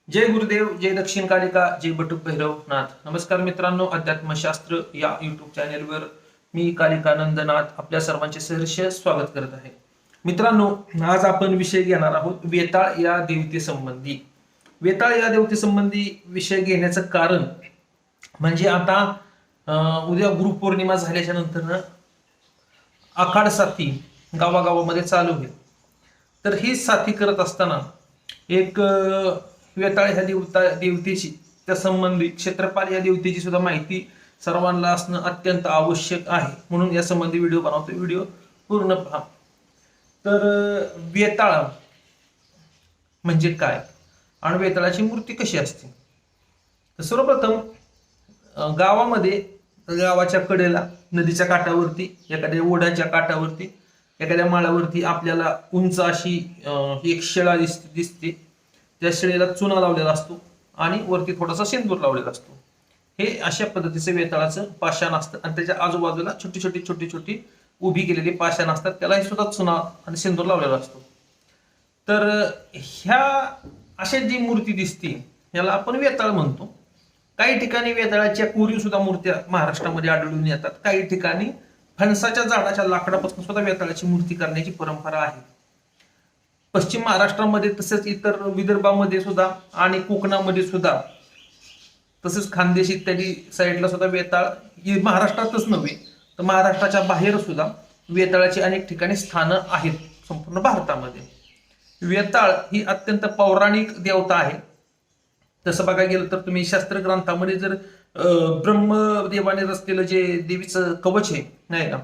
जय गुरुदेव, जय दक्षिण कालिका, जय बटुक भैरवनाथ. नमस्कार मित्रांनो, अध्यात्मशास्त्र या युट्यूब चॅनेलवर मी कालिकानंदनाथ आपल्या सर्वांचे सहर्ष स्वागत करत आहे. मित्रांनो, आज आपण विषय घेणार आहोत वेताळ या देवतेसंबंधी. वेताळ या देवतेसंबंधी विषय घेण्याचं कारण म्हणजे आता उद्या गुरुपौर्णिमा झाल्याच्या नंतर आखाड साथी गावागावामध्ये चालू होईल. तर ही साथी करत असताना एक वेताळ ह्या देवतेची त्या संबंधी क्षेत्रपाल या देवतेची सुद्धा माहिती सर्वांना असणं अत्यंत आवश्यक आहे. म्हणून या संबंधी व्हिडिओ बनवतो. व्हिडिओ पूर्ण पहा. तर वेताळ म्हणजे काय आणि वेताळाची मूर्ती कशी असते? तर सर्वप्रथम गावामध्ये गावाच्या कडेला नदीच्या काठावरती एखाद्या ओढ्याच्या काठावरती एखाद्या माळावरती आपल्याला उंच अशी एक शिळा दिसते. त्या शिळेला चुना लावलेला असतो आणि वरती थोडासा शेंदूर लावलेला असतो. हे अशा पद्धतीचं वेताळाचं पाषाण असतं आणि त्याच्या आजूबाजूला छोटी छोटी उभी केलेली पाषाण असतात. त्यालाही सुद्धा चुना आणि शेंदूर लावलेला असतो. तर ह्या अशा जी मूर्ती दिसते ह्याला आपण वेताळ म्हणतो. काही ठिकाणी वेताळाच्या कोरीव सुद्धा मूर्त्या महाराष्ट्रामध्ये आढळून येतात. काही ठिकाणी फणसाच्या झाडाच्या लाकडापासून सुद्धा वेताळाची मूर्ती करण्याची परंपरा आहे. पश्चिम महाराष्ट्रामध्ये तसेच इतर विदर्भामध्ये सुद्धा आणि कोकणामध्ये सुद्धा तसेच खानदेश इत्यादी साईडला सुद्धा वेताळ महाराष्ट्रातच नव्हे तर महाराष्ट्राच्या बाहेर सुद्धा वेताळाची अनेक ठिकाणी स्थानं आहेत संपूर्ण भारतामध्ये. वेताळ ही अत्यंत पौराणिक देवता आहे. तसं बघायला गेलं तर तुम्ही शास्त्र ग्रंथामध्ये जर ब्रह्मदेवाने रचलेलं जे देवीचं कवच आहे नाही का,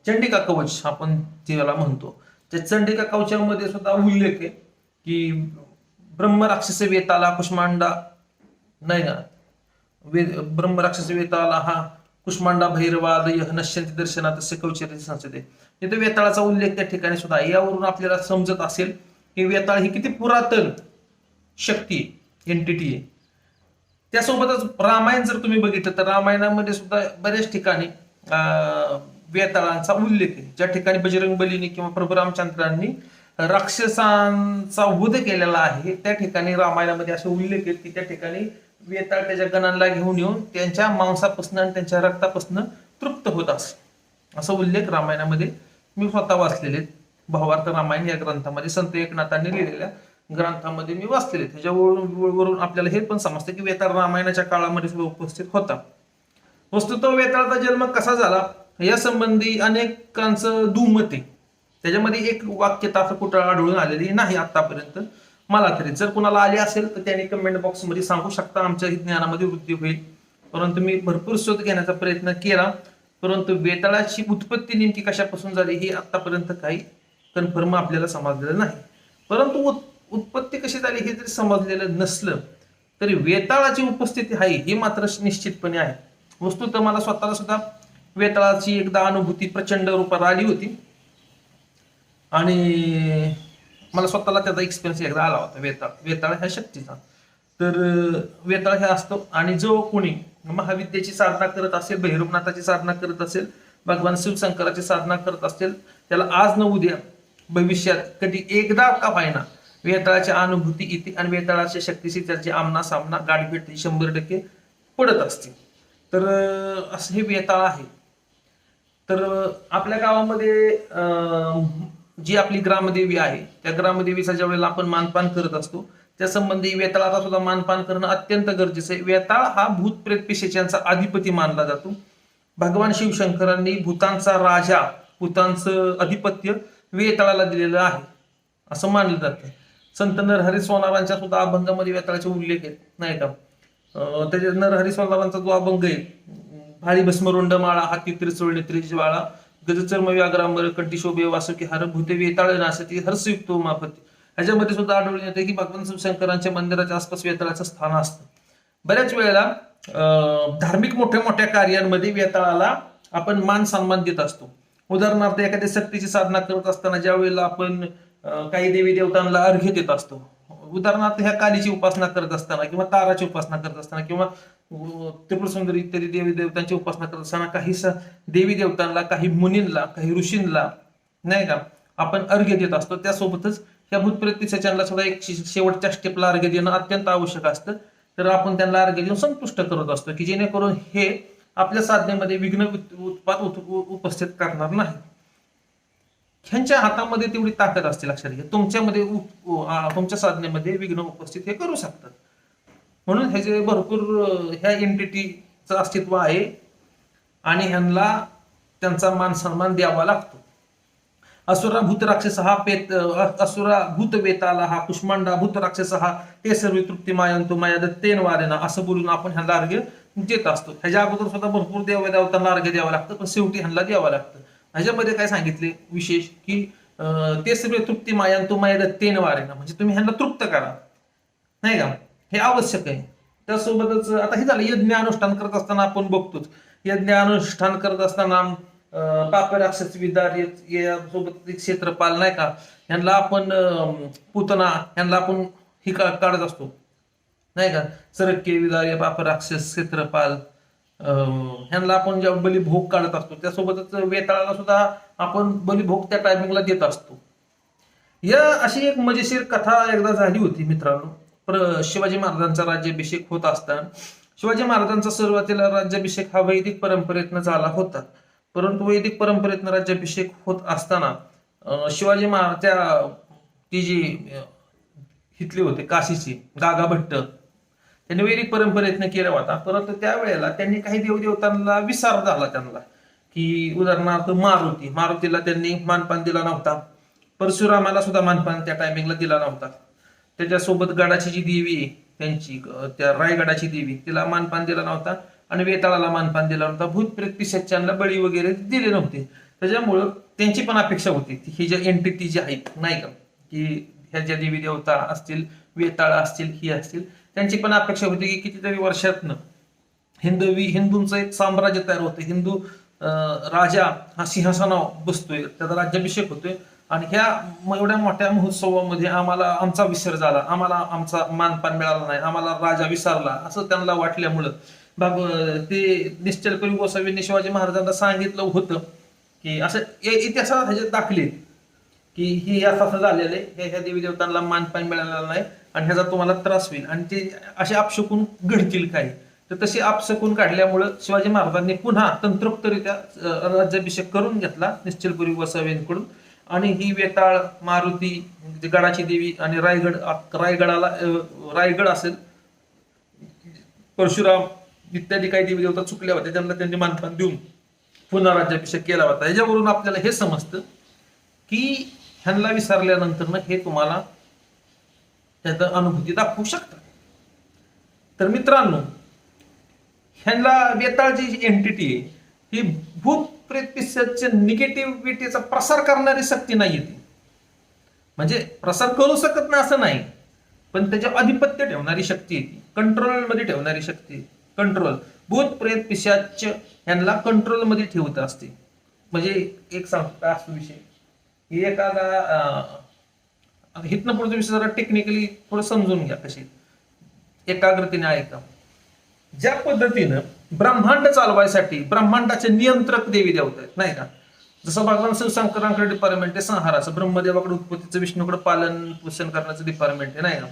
चंडिका कवच आपण त्याला म्हणतो, त्या चंडिका कवचामध्ये सुद्धा उल्लेख आहे की ब्रह्मराक्षस वेताला कुष्मांडा नाही का, ब्रह्मराक्षस वेताला हा कुष्मांडा भैरवादय नश्यंती दर्शनात तसे कवचरी संसदे. तिथे वेताळाचा उल्लेख त्या ठिकाणी सुद्धा आहे. यावरून आपल्याला समजत असेल की वेताळ ही किती पुरातन शक्ती एंटिटी आहे. त्यासोबतच रामायण जर तुम्ही बघितलं तर रामायणामध्ये सुद्धा बऱ्याच ठिकाणी वेताळांचा उल्लेख आहे. ज्या ठिकाणी बजरंग बलीने किंवा प्रभू रामचंद्रांनी राक्षसांचा वध केलेला आहे त्या ठिकाणी रामायणामध्ये असे उल्लेख आहेत की त्या ठिकाणी वेताळ त्याच्या गणांना घेऊन येऊन त्यांच्या मांसापासून आणि त्यांच्या रक्तापासून तृप्त होत असं उल्लेख रामायणामध्ये मी स्वतः वाचलेले. भावार्थ रामायण या ग्रंथामध्ये संत एकनाथांनी लिहिलेल्या ग्रंथामध्ये मी वाचलेले. त्याच्यावरून आपल्याला हे पण समजतं की वेताळ रामायणाच्या काळामध्ये सुद्धा उपस्थित होता. वस्तुतः वेताळाचा जन्म कसा झाला या संबंधी अनेकांचं दुमत आहे. त्याच्यामध्ये एक वाक्यता असं कुठं आढळून आलेली नाही आतापर्यंत मला तरी. जर कुणाला आले असेल तर त्यांनी कमेंट बॉक्समध्ये सांगू शकता. आमच्या ज्ञानामध्ये वृद्धी होईल. परंतु मी भरपूर शोध घेण्याचा प्रयत्न केला, परंतु वेताळाची उत्पत्ती नेमकी कशापासून झाली हे आतापर्यंत काही कन्फर्म आपल्याला समजलेलं नाही. परंतु उत्पत्ती कशी झाली हे जरी समजलेलं नसलं तरी वेताळाची उपस्थिती आहे हे मात्र निश्चितपणे आहे. वस्तुतः मला स्वतःला सुद्धा वेताळाची एकदा अनुभूती प्रचंड रूपात आली होती आणि मला स्वतःला त्याचा एक्सपिरियन्स एकदा आला होता वेताळ ह्या शक्तीचा. तर वेताळ हे असतो आणि जो कोणी महाविद्येची साधना करत असेल, भैरवनाथाची साधना करत असेल, भगवान शिवशंकराची साधना करत असेल त्याला आज न उद्या भविष्यात कधी एकदा का व्हायना वेताळाची अनुभूती येते आणि वेताळाच्या शक्तीशी त्याची आमना सामना गाठभेट 100% पडत असते. तर असं हे वेताळ आहे. तर आपल्या गावामध्ये जी आपली ग्रामदेवी आहे त्या ग्रामदेवीचा ज्या वेळेला आपण मानपान करत असतो त्या संबंधी वेताळाचा सुद्धा मानपान करणं अत्यंत गरजेचं आहे. वेताळ हा भूत प्रेत पिशाचांचा अधिपती मानला जातो. भगवान शिवशंकरांनी भूतांचा राजा, भूतांचं अधिपत्य वेताळाला दिलेलं आहे असं मानलं जातं. संत नरहरी सोनारांच्या सुद्धा अभंगामध्ये वेताळाचे उल्लेख आहेत नाही का. त्याच्या नरहरी सोनारांचा जो अभंग आहे, भाळी भस्मरुंड माळा हाती त्रिचूळ नेत्रीची वाळा गजचर्म व्याघ्रांबर कंठी शोभे वासुकी हार भूते वेताळ नासती हर्षयुक्त उमापती. ह्याच्यामध्ये सुद्धा आढळून येते की भगवान शिवशंकरांच्या मंदिराच्या आसपास वेताळाचं स्थान असतं. बऱ्याच वेळेला धार्मिक मोठ्या मोठ्या कार्यांमध्ये वेताळाला आपण मान सन्मान देत असतो. उदाहरणार्थ एखाद्या शक्तीची साधना करत असताना ज्या वेळेला आपण काही देवी देवतांना अर्घ्य देत असतो, उदाहरणार्थ ह्या कालीची उपासना करत असताना किंवा ताराची उपासना करत असताना किंवा त्रिपुर सुंदरी इत्यादी देवी देवतांची उपासना करत असताना काही देवी देवतांना, काही मुनींना, काही ऋषींना नाही का आपण अर्घ्य देत असतो. त्यासोबतच ह्या भूतप्रेत पिशाचांना सुद्धा एक शेवटच्या स्टेपला अर्घ्य देणं अत्यंत आवश्यक असतं. तर आपण त्यांना अर्घ्य देऊन संतुष्ट करत असतो की जेणेकरून हे आपल्या साधनेमध्ये विघ्न उपस्थित करणार नाही. ह्यांच्या हातामध्ये तेवढी ताकद असते, लक्षात घ्या. तुमच्यामध्ये तुमच्या साधनेमध्ये विघ्न उपस्थित हे करू शकतात. म्हणून ह्याचे भरपूर ह्या एंटिटीचं अस्तित्व आहे आणि ह्यांना त्यांचा मान सन्मान द्यावा लागतो. असुरा भूत राक्षस हा असुरा भूत वेताला हा कुष्मांडा भूत राक्षस हा ते सर्व तृप्ती मायंतो माया दत्तेन वारेना असं बोलून आपण ह्यांना अर्घ्य देत असतो. ह्याच्या अगोदर स्वतः भरपूर देवतांना अर्घ्य द्यावं लागतं, पण शेवटी ह्यांना द्यावं लागतं. ह्याच्यामध्ये काय सांगितले विशेष की ते सर्व तृप्ती मायंतो माया दत्तेन वारेना, म्हणजे तुम्ही ह्यांना तृप्त करा, नाही का, हे आवश्यक आहे. त्यासोबतच आता हे झालं यज्ञ अनुष्ठान करत असताना आपण बघतोच. यज्ञ अनुष्ठान करत असताना पाप राक्षस विदार सोबत क्षेत्रपाल, नाही का, ह्यांना आपण पुतना ह्यांना आपण ही काढत असतो, नाही का, सरक्के विदार पाप राक्षस क्षेत्रपाल ह्यांना आपण जेव्हा बलिभोग काढत असतो त्यासोबतच वेताळाला सुद्धा आपण बलिभोग त्या टायमिंगला देत असतो. या अशी एक मजेशीर कथा एकदा झाली होती मित्रांनो. शिवाजी महाराजांचा राज्याभिषेक होत असताना शिवाजी महाराजांचा सुरुवातीला राज्याभिषेक हा वैदिक परंपरेतनं झाला होता. परंतु वैदिक परंपरेतनं राज्याभिषेक होत असताना शिवाजी महाराज ती जी हितली होते काशीची गागा भट्ट त्यांनी वैदिक परंपरेतनं केला होता. परंतु त्यावेळेला त्यांनी काही देवदेवतांना विसर झाला त्यांना, की उदाहरणार्थ मारुतीला त्यांनी मानपान दिला नव्हता. परशुरामाला सुद्धा मानपान त्या टायमिंगला दिला नव्हता. त्याच्यासोबत गडाची जी देवी आहे त्यांची त्या रायगडाची देवी तिला मानपान दिला नव्हता आणि वेताळाला मानपान दिला नव्हता. भूतप्रेत पिशाचांना बळी वगैरे दिले नव्हते. त्याच्यामुळं त्यांची पण अपेक्षा होती ही ज्या एंटिटी जी आहेत, नाही का, की ह्या ज्या देवी देवता असतील, वेताळ असतील, ही असतील, त्यांची पण अपेक्षा होती की कितीतरी वर्षातनं हिंदूंचं एक साम्राज्य तयार होतं. हिंदू राजा हा सिंहासनावर बसतोय, त्याचा राज्याभिषेक होतोय आणि ह्या एवढ्या मोठ्या महोत्सवामध्ये आमचा विसर झाला, आम्हाला आमचा मानपान मिळाला नाही, आम्हाला राजा विसरला असं त्यांना वाटल्यामुळं ते निश्चलकवी गोसावींनी शिवाजी महाराजांना सांगितलं होतं की असं इतिहासात ह्याच्यात दाखले की ही असं झालेलं आहे, ह्या देवी देवतांना मानपान मिळालेलं नाही आणि ह्याचा तुम्हाला त्रास होईल आणि ते असे अपशकून घडतील काही. तर तसे अपशकून काढल्यामुळं शिवाजी महाराजांनी पुन्हा तंत्रोक्तरित्या राज्याभिषेक करून घेतला निश्चलपुरी गोसावींकडून आणि ही वेताळ, मारुती, गडाची देवी आणि रायगड असेल, परशुराम इत्यादी काही देवी देवता चुकल्या होत्या, त्यांना त्यांनी मानपान देऊन पुन्हा राज्याभिषेक केला होता. याच्यावरून आपल्याला हे समजतं की ह्यांना विसरल्यानंतर हे तुम्हाला त्याचा अनुभूती दाखवू शकतात. तर मित्रांनो, ह्यांना वेताळची जी एंटिटी आहे ही भूत प्रेत पिशाच निगेटिव्हिटीचा प्रसार करणारी शक्ती नाहीये. ती म्हणजे प्रसार करू शकत नाही असं नाही, पण त्याच्या आधिपत्य ठेवणारी शक्ती आहे, ती कंट्रोलमध्ये ठेवणारी शक्ती. कंट्रोल भूत प्रेत पिशाच ह्यांना कंट्रोलमध्ये ठेवत असते. म्हणजे एक सांगता असतो विषय एखादा हितनं पुढचा विषय जरा टेक्निकली थोडं समजून घ्या, कशी एकाग्रतेने ऐका. ज्या पद्धतीनं ब्रह्मांड चालवायसाठी ब्रह्मांडाचे नियंत्रक देवी देवता आहेत, नाही का, जसं भगवान शिवशंकरांकडे डिपार्टमेंट आहे संहाराचं, ब्रह्मदेवाकडे उत्पत्तीचं, विष्णूकडे पालन पोषण करण्याचं डिपार्टमेंट आहे, नाही का.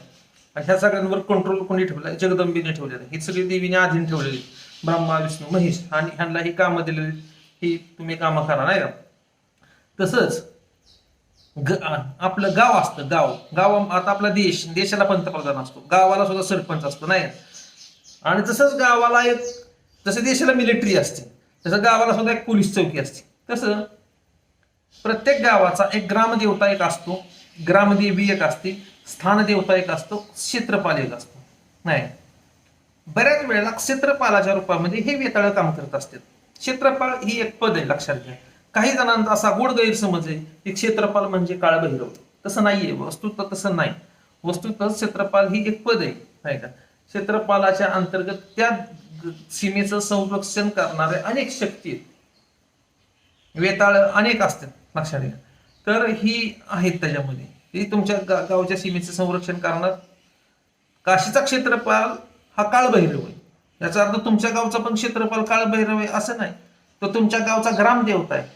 आणि ह्या सगळ्यांवर कंट्रोल कोणी ठेवलाय? जगदंबीने ठेवलेलं आहे. ही सगळी देवीने अधीन ठेवलेली, ब्रह्मा विष्णू महेश, आणि ह्यांना ही कामं दिलेली, ही तुम्ही कामं करा, नाही का. तसंच आपलं गाव असतं, गाव आता आपला देशाला पंतप्रधान असतो, गावाला सुद्धा सरपंच असतो, नाही. आणि तसंच गावाला जसं देशाला मिलिटरी असते तसं गावाला सुद्धा एक पोलीस चौकी असते. तसं प्रत्येक गावाचा एक ग्रामदेवता एक असतो, ग्रामदेवी एक असते, स्थानदेवता एक असतो, क्षेत्रपाल एक असतो, नाही. बऱ्याच वेळेला क्षेत्रपालाच्या रूपामध्ये हे वेताळ काम करत असतात. क्षेत्रपाल ही एक पद आहे, लक्षात घ्या. काही जणांचा असा गोड गैरसमज आहे की क्षेत्रपाल म्हणजे काळभैरव. तसं नाहीये, वस्तुतः तसं नाही. वस्तुतः क्षेत्रपाल ही एक पद आहे, नाही का. क्षेत्रपालाच्या अंतर्गत त्या सीमेचं संरक्षण करणारे अनेक शक्ती आहेत, वेताळ अनेक असतात, लक्षात घ्या. तर ही आहेत त्याच्यामध्ये, ही तुमच्या गावच्या सीमेचं संरक्षण करणार. काशीचा क्षेत्रपाल हा काळभैरव आहे, याचा अर्थ तुमच्या गावचा पण क्षेत्रपाल काळभैरव आहे असं नाही, तो तुमच्या गावचा ग्रामदेवता आहे.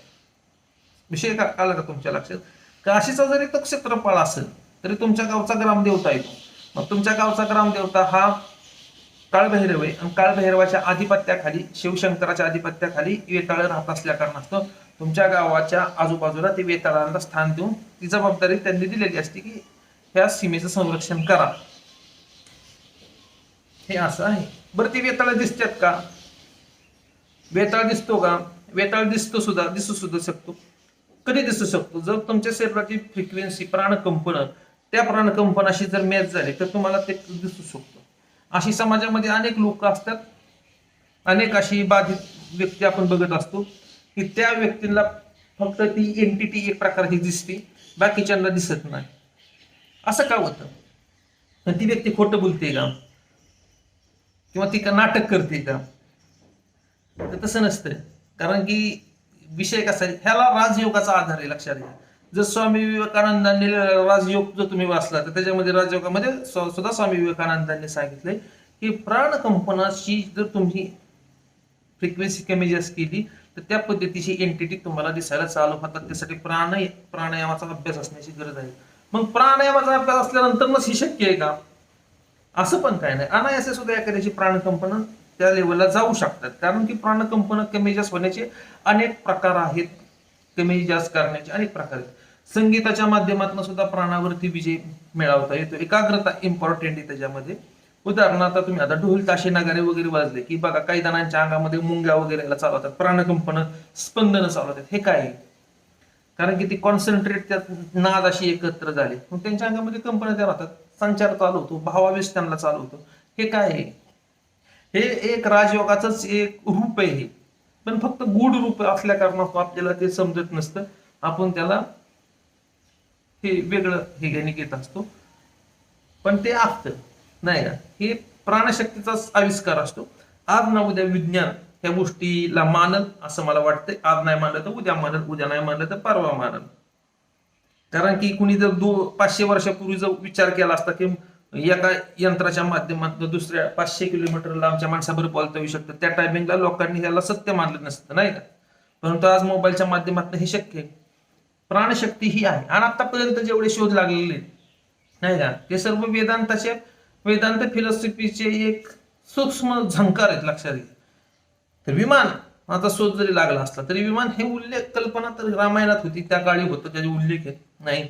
विषय आला का तुमच्या लक्षात? काशीचा जरी तो क्षेत्रपाल असेल तरी तुमच्या गावचा ग्रामदेवता येतो. मग तुमच्या गावचा ग्रामदेवता हा काळभैरव आहे आणि काळभैरवाच्या आधिपत्याखाली, शिवशंकराच्या आधिपत्याखाली वेताळ राहत असल्या कारणास्तव तुमच्या गावाच्या आजूबाजूला ते वेताळांना स्थान देऊन ती जबाबदारी त्यांनी दिलेली असते की ह्या सीमेचं संरक्षण करा. हे असं आहे. बरं, ती वेताळ दिसतात का? वेताळ दिसतो का? वेताळ दिसू सुद्धा शकतो. कधी दिसू शकतो? जर तुमच्या शरीराची फ्रिक्वेन्सी, प्राणकंपन त्या प्राणकंपनाशी जर मॅच झाली तर तुम्हाला ते दिसू शकतो. अशी समाजामध्ये अनेक लोक असतात, अनेक अशी बाधित व्यक्ती आपण बघत असतो की त्या व्यक्तीला फक्त ती एंटिटी एक प्रकारची दिसते, बाकीच्यांना दिसत नाही. असं का होतं? पण ती व्यक्ती खोटं बोलते का, किंवा ती का नाटक करते का? तर तसं नसतं. कारण की विषय कसा आहे, ह्याला राजयोगाचा आधार आहे. लक्षात घ्या. जर स्वामी विवेकानंदांनी राजयोग जर तुम्ही वाचला तर त्याच्यामध्ये राजयोगामध्ये सुद्धा स्वामी विवेकानंदांनी सांगितलंय की प्राणकंपनाची जर तुम्ही फ्रिक्वेन्सी कमी जास्त केली तर त्या पद्धतीची एंटिटी तुम्हाला दिसायला चालू होतात. त्यासाठी प्राणायामाचा अभ्यास असण्याची गरज आहे. मग प्राणायामाचा अभ्यास असल्यानंतरच ही शक्य आहे का? असं पण काय नाही. अनायासे सुद्धा एखाद्याची प्राणकंपन त्या लेवलला जाऊ शकतात. कारण की प्राणकंपन कमी जास्त होण्याचे अनेक प्रकार आहेत, कमी जास्त करण्याचे अनेक प्रकार आहेत. संगीताच्या माध्यमातून सुद्धा प्राणावरती विजय मिळवता येतो. एकाग्रता इम्पॉर्टंट आहे त्याच्यामध्ये. उदाहरणार्थ तुम्ही आता ढोल ताशे नगारे वगैरे वाजले की बघा, काही जणांच्या अंगामध्ये मुंग्या वगैरे चालवतात, प्राणकंपन, स्पंदन चालवतात. हे काय आहे? कारण की ती कॉन्सन्ट्रेट त्यात नाद अशी एकत्र झाली, मग त्यांच्या अंगामध्ये कंपन त्या राहतात, संचार चालू होतो, भावावेश त्यांना चालू होतो. हे काय आहे? हे एक राजयोगाचंच एक रूप आहे. पण फक्त गूढ रूप असल्या कारणास्तव आपल्याला ते समजत नसतं. आपण त्याला हे वेगळं हे घेणे घेत असतो. पण ते असतं नाही का? हे प्राणशक्तीचाच आविष्कार असतो. आज ना उद्या विज्ञान ह्या गोष्टीला मानल असं मला वाटतंय. आज नाही मानलं तर उद्या मानल, उद्या नाही मानलं तर परवा मानल. कारण की कुणी जर 500 वर्षापूर्वी जर विचार केला असता की एका यंत्राच्या माध्यमातून दुसऱ्या 500 किलोमीटर लांबच्या माणसाबरोबर बोलता येऊ शकतं, त्या टायमिंगला लोकांनी ह्याला सत्य मानलं नसतं, नाही का? परंतु आज मोबाईलच्या माध्यमातून हे शक्य आहे. प्राणशक्ती ही आहे. आणि आतापर्यंत जेवढे शोध लागलेले नाही का, ते सर्व वेदांत फिलॉसॉफीचे एक सूक्ष्म झंकार आहेत. लक्षात घ्या. तर विमान आता शोध जरी लागला असला तरी विमान हे उल्लेख, कल्पना तर रामायणात होती, त्या काळी होतं, त्याचे उल्लेख आहेत नाही.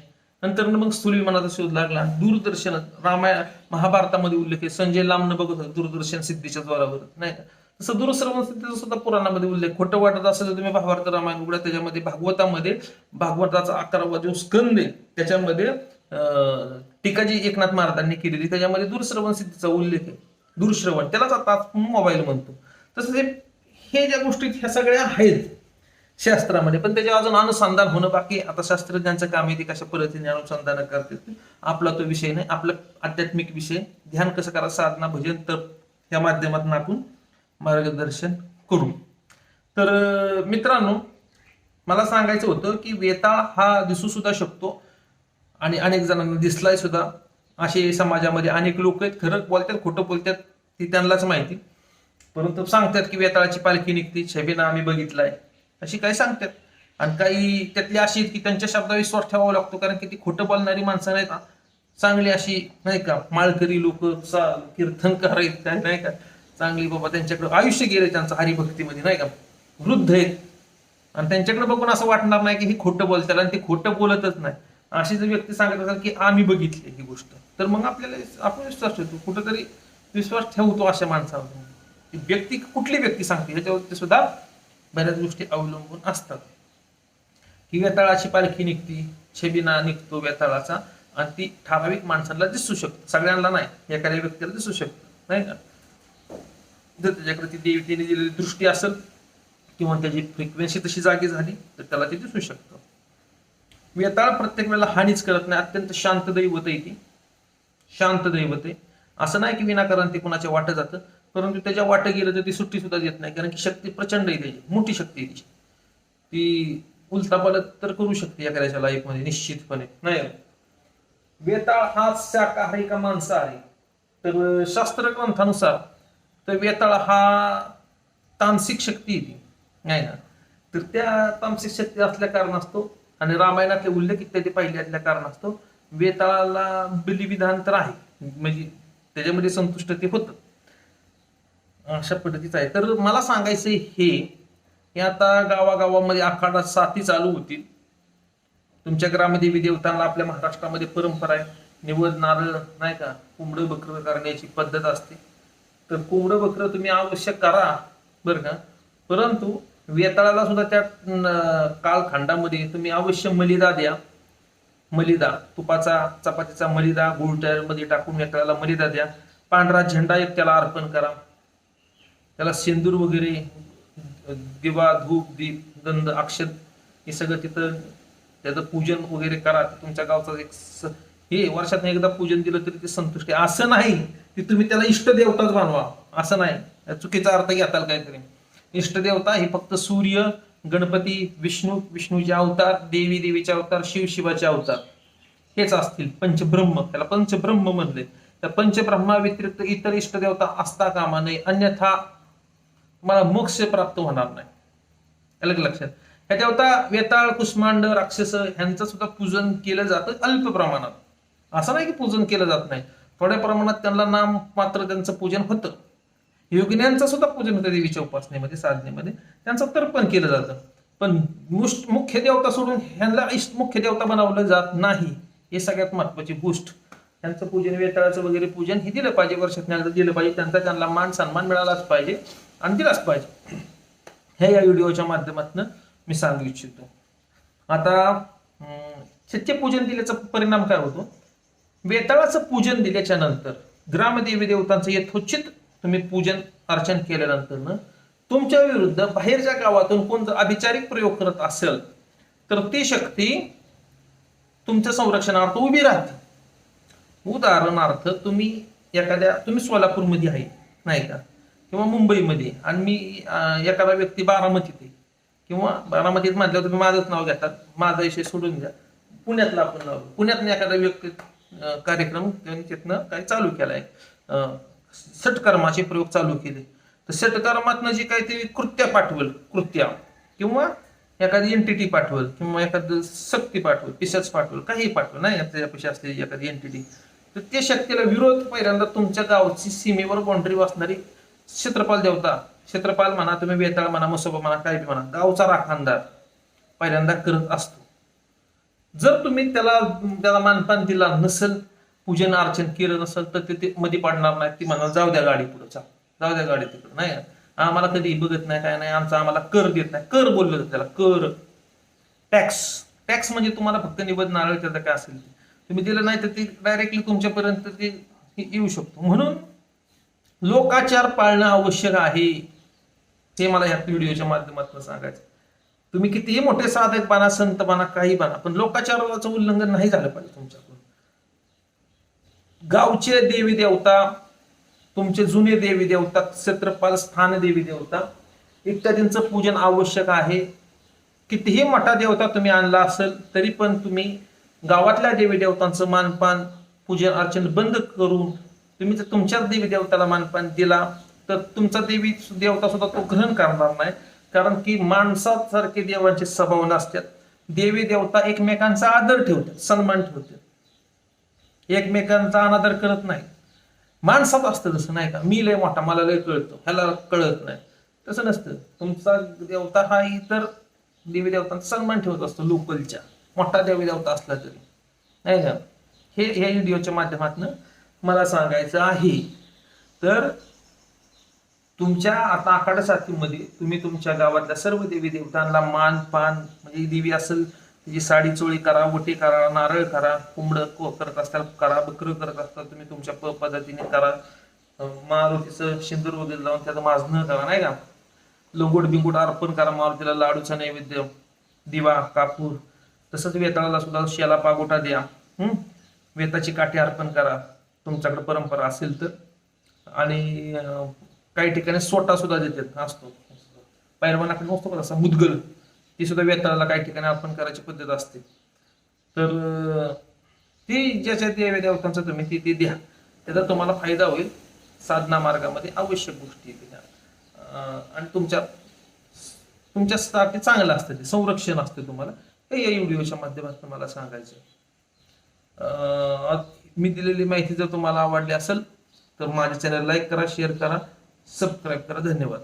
नंतर मग स्थूल विमानाचा शोध लागला. दूरदर्शन, रामायण महाभारतामध्ये उल्लेख आहे. संजय लांबनं बघत होता दूरदर्शन सिद्धीच्या द्वारावर, नाही का? तसं दूरश्रवण सिद्धीचा सुद्धा पुराणामध्ये उल्लेख. खोटं वाटत असेल तर तुम्ही महाभारत रामायण उघडा, त्याच्यामध्ये भागवताचा 11वा जो स्कंद आहे त्याच्यामध्ये टीका जी एकनाथ महाराजांनी केलेली त्याच्यामध्ये दूरश्रवण सिद्धीचा उल्लेख आहे. दूरश्रवण त्यालाच आता मोबाईल म्हणतो. तसं हे ज्या गोष्टी ह्या सगळ्या आहेत शास्त्रामध्ये, पण त्याच्या अजून अनुसंधान होणं बाकी. आता शास्त्रज्ञांचं काम आहे ते कशा पद्धतीने अनुसंधान करतात. आपला तो विषय नाही. आपला आध्यात्मिक विषय, ध्यान कसं करा, साधना, भजन, तप या माध्यमातून आपण मार्गदर्शन करू. तर मित्रांनो, मला सांगायचं होतं की वेताळ हा दिसू सुद्धा शकतो आणि अनेक जणांना दिसलाय सुद्धा. असे समाजामध्ये अनेक लोक आहेत, खरं बोलतात खोटं बोलतात ती त्यांनाच माहिती. परंतु सांगतात की वेताळाची पालखी निघते, छबिना आम्ही बघितलाय, अशी काही सांगतात. आणि काही त्यातली अशी आहेत की त्यांच्या शब्दावर विश्वास ठेवावा लागतो, कारण की ती खोटं बोलणारी माणसं नाहीत, चांगली अशी नाही का, माळकरी लोक, कीर्तनकार आहेत काय नाही का, चांगली बाबा, त्यांच्याकडे आयुष्य गेले त्यांचं हरिभक्तीमध्ये नाही का, वृद्ध आहेत. आणि त्यांच्याकडे बघून असं वाटणार नाही की ही खोटं बोलतात आणि ते खोटं बोलतच नाही. अशी जर व्यक्ती सांगत असेल की आम्ही बघितली ही गोष्ट, तर मग आपल्याला आपण विश्वास ठेवतो, कुठंतरी विश्वास ठेवतो अशा माणसावर. व्यक्ती कुठली व्यक्ती सांगते ह्याच्यावरती सुद्धा बऱ्याच गोष्टी अवलंबून असतात. ही वेताळाची पालखी निघती, छबिना निघतो वेताळाचा, आणि ती ठराविक माणसांना दिसू शकते, सगळ्यांना नाही, एखाद्या व्यक्तीला दिसू शकतं नाही का. जर त्याच्याकडे ती देवतेने दिलेली दृष्टी असेल किंवा त्याची फ्रिक्वेन्सी तशी जागी झाली तर त्याला ते दिसू शकतं. वेताळ प्रत्येक वेळेला हानीच करत नाही. अत्यंत शांत दैवत आहे ती, शांत दैवत आहे. असं नाही की विनाकारण ते कुणाच्या वाटत जातं, परंतु त्याच्या वाटत गेलं तर ती सुट्टी सुद्धा देत नाही. कारण की शक्ती प्रचंड आहे त्याची, मोठी शक्ती आहे तिची. ती उलटा पालट तर करू शकते एखाद्याच्या लाईफमध्ये निश्चितपणे नाही. वेताळ हा शाकाहारी का मांसाहारी? तर शास्त्र ग्रंथानुसार तर वेताळ हा तामसिक शक्ती आहे ती नाही ना. तर त्या तामसिक शक्ती असल्या कारणास्तव आणि रामायणातले उल्लेख इत्यादी पाहिले असल्या कारणास्तव वेताळाला बलिविधान तर आहे, म्हणजे त्याच्यामध्ये संतुष्ट ते होतं, अशा पद्धतीचं आहे. तर मला सांगायचं हे आता गावागावामध्ये आखाडा साथी चालू होतील. तुमच्या ग्रामदेवी देवतांना आपल्या महाराष्ट्रामध्ये परंपरा आहे, निवद नारळ नाही का, कोंबडं बकरं करण्याची पद्धत असते. तर कोंबडं बकरं तुम्ही आवश्यक करा बरं का, परंतु वेताळाला सुद्धा त्या कालखंडामध्ये तुम्ही अवश्य मलिदा द्या. मलिदा, तुपाचा चपातीचा मलिदा गुळमध्ये टाकून वेताळाला मलिदा द्या. पांढरा झेंडा एक त्याला अर्पण करा. त्याला सिंदूर वगैरे, दिवा धूप दीप गंध अक्षत हे सगळं तिथं त्याचं पूजन वगैरे करा. तुमच्या गावचा हे वर्षात एकदा पूजन दिलं तरी ते संतुष्ट आहे. असं नाही की तुम्ही त्याला इष्टदेवताच बनवा, असं नाही, चुकीचा अर्थ घेताल काहीतरी. इष्टदेवता ही फक्त सूर्य, गणपती, विष्णूचे अवतार, देवीचे अवतार, शिवाचे अवतार हेच असतील. पंचब्रह्म, त्याला पंचब्रह्म म्हणले. त्या पंचब्रह्मा व्यतिरिक्त इतर इष्टदेवता असता कामा नये, अन्यथा मला मोक्ष प्राप्त होणार नाही. अलग लक्षात. ह्या देवता वेताळ, कुष्मांड, राक्षस ह्यांचं सुद्धा पूजन केलं जातं अल्प प्रमाणात. असं नाही की पूजन केलं जात नाही, थोड्या प्रमाणात त्यांना नाम मात्र त्यांचं पूजन होतं. योगिन्यांचं सुद्धा पूजन होतं देवीच्या उपासनेमध्ये, साधनेमध्ये त्यांचं तर्पण केलं जातं. पण मुख्य देवता सोडून ह्यांना मुख्य देवता बनवलं जात नाही, हे सगळ्यात महत्वाची गोष्ट. त्यांचं पूजन, वेताळाचं वगैरे पूजन हे दिलं पाहिजे, वर्षात दिलं पाहिजे. त्यांना मान सन्मान मिळालाच पाहिजे आणि दिलाच पाहिजे. हे या व्हिडिओच्या माध्यमातून मी सांगू इच्छितो. आता सत्यपूजन दिल्याचा परिणाम काय होतो? वेताळाचं पूजन दिल्याच्या नंतर, ग्रामदेवी देवतांचं यथोचित तुम्ही पूजन अर्चन केल्यानंतर तुमच्या विरुद्ध बाहेरच्या गावातून कोण जर अभिचारिक प्रयोग करत असेल तर ती शक्ती तुमच्या संरक्षणार्थ उभी राहते. उदाहरणार्थ तुम्ही सोलापूरमध्ये आहे नाही का, किंवा मुंबईमध्ये, आणि मी एखादा व्यक्ती बारामतीत आहे, किंवा बारामतीत म्हटल्यावर तुम्ही माझंच नाव घेतात, माझा विषय सोडून द्या, पुण्यातला आपण नाव, पुण्यात एखादा व्यक्ती कार्यक्रम तिथनं काही चालू केलाय, सटकर्माचे प्रयोग चालू केले, तर सटकर्मातनं जे काही ते कृत्या पाठवल, किंवा एखादी एनटीटी पाठवल, किंवा एखादं शक्ती पाठवल, पिशाच पाठवल, काही पाठवल नाही त्याच्यापेक्षा असलेली एखादी एनटीटी, तर त्या शक्तीला विरोध पहिल्यांदा तुमच्या गावची सीमेवर बाउंड्री वाचणारी क्षेत्रपाल देवता, क्षेत्रपाल म्हणा तुम्ही, वेताळ म्हणा, मसोबा म्हणा, काही बी म्हणा, गावचा राखणदार पहिल्यांदा करत असतो. जर तुम्ही त्याला मानपान दिला नसेल, पूजन अर्चन केलं नसेल, तर ते मध्ये पडणार नाही. ती म्हणा जाऊ द्या गाडी पुढे, जाऊ द्या गाडी तिकडे, नाही आम्हाला कधी बघत नाही, काय नाही, आम्हाला कर देत नाही. कर बोललं जातं त्याला, कर. टॅक्स म्हणजे तुम्हाला फक्त निवद नारळ त्याचं काय असेल तुम्ही दिलं नाही तर ते डायरेक्टली तुमच्यापर्यंत ते येऊ शकतो. म्हणून लोकाचार पाळणं आवश्यक आहे, हे मला या व्हिडिओच्या माध्यमातून सांगायचं. तुम्ही कितीही मोठे साधक बना, संत बना, काही बना, पण लोकाचाराचं उल्लंघन नाही झालं पाहिजे तुमच्याकडून. गावचे देवी देवता, तुमचे जुने देवी देवता, क्षेत्रपाल, स्थान देवी देवता इत्यादींचं पूजन आवश्यक आहे. कितीही मोठा देवता तुम्ही आणला असेल तरी पण तुम्ही गावातल्या देवी देवतांचं मानपान, पूजन अर्चन बंद करून तुम्ही जर तुमच्या देवी देवताला मानपान दिला तर तुमचा देवी देवता सुद्धा तो ग्रहण करणार नाही. कारण की माणसासारखे देवांचे स्वभाव नसतात. देवी देवता एकमेकांचा आदर ठेवतात, सन्मान ठेवतात, एकमेकांचा अनादर करत नाही. माणसात असतं तसं नाही का, मी लय मोठा, मला लय कळतो, ह्याला कळत नाही, तसं नसतं. तुमचा देवता हा इतर देवी देवतांचा सन्मान ठेवत असतो, लोकलच्या, मोठा देवी देवता असला तरी, नाही का. हे व्हिडिओच्या माध्यमातून मला सांगायचं आहे. तर तुमच्या आता आखाडा साथीमध्ये तुम्ही तुमच्या गावातल्या सर्व देवी देवतांना मान पान, म्हणजे देवी असेल तिची साडी चोळी करा, वटी करा, नारळ करा, कोंबडं करत असताल करा, बकरं करत असताल तुम्ही तुमच्या पद्धतीने करा, मारुतीचं सिंदूर वगैरे लावून त्याचं माजणं करा, नाही का, लंगोट बिंगोट अर्पण करा मारुतीला, लाडूचा नैवेद्य, दिवा, कापूर. तसंच वेताळाला सुद्धा शेला पागोटा द्या, वेताची काठी अर्पण करा तुमच्याकडे परंपरा असेल तर. आणि काही ठिकाणी सोटा सुद्धा देतात, असतो पैलवानाकडे नसतो का तसा मुदगल, ती सुद्धा वेताळाला काही ठिकाणी अर्पण करायची पद्धत असते. तर ती ज्याच्या देवी देवतांचं तुम्ही ती द्या, त्याचा तुम्हाला फायदा होईल. साधना मार्गामध्ये आवश्यक गोष्टी आणि तुमच्यासाठी चांगलं असतं, ते संरक्षण असतं तुम्हाला. हे या व्हिडिओच्या माध्यमातून मला सांगायचं. मी दिलेली माहिती जर तुम्हाला आवडली असेल तर माझ्या चॅनल लाईक करा, शेअर करा, सबस्क्राईब करा. धन्यवाद.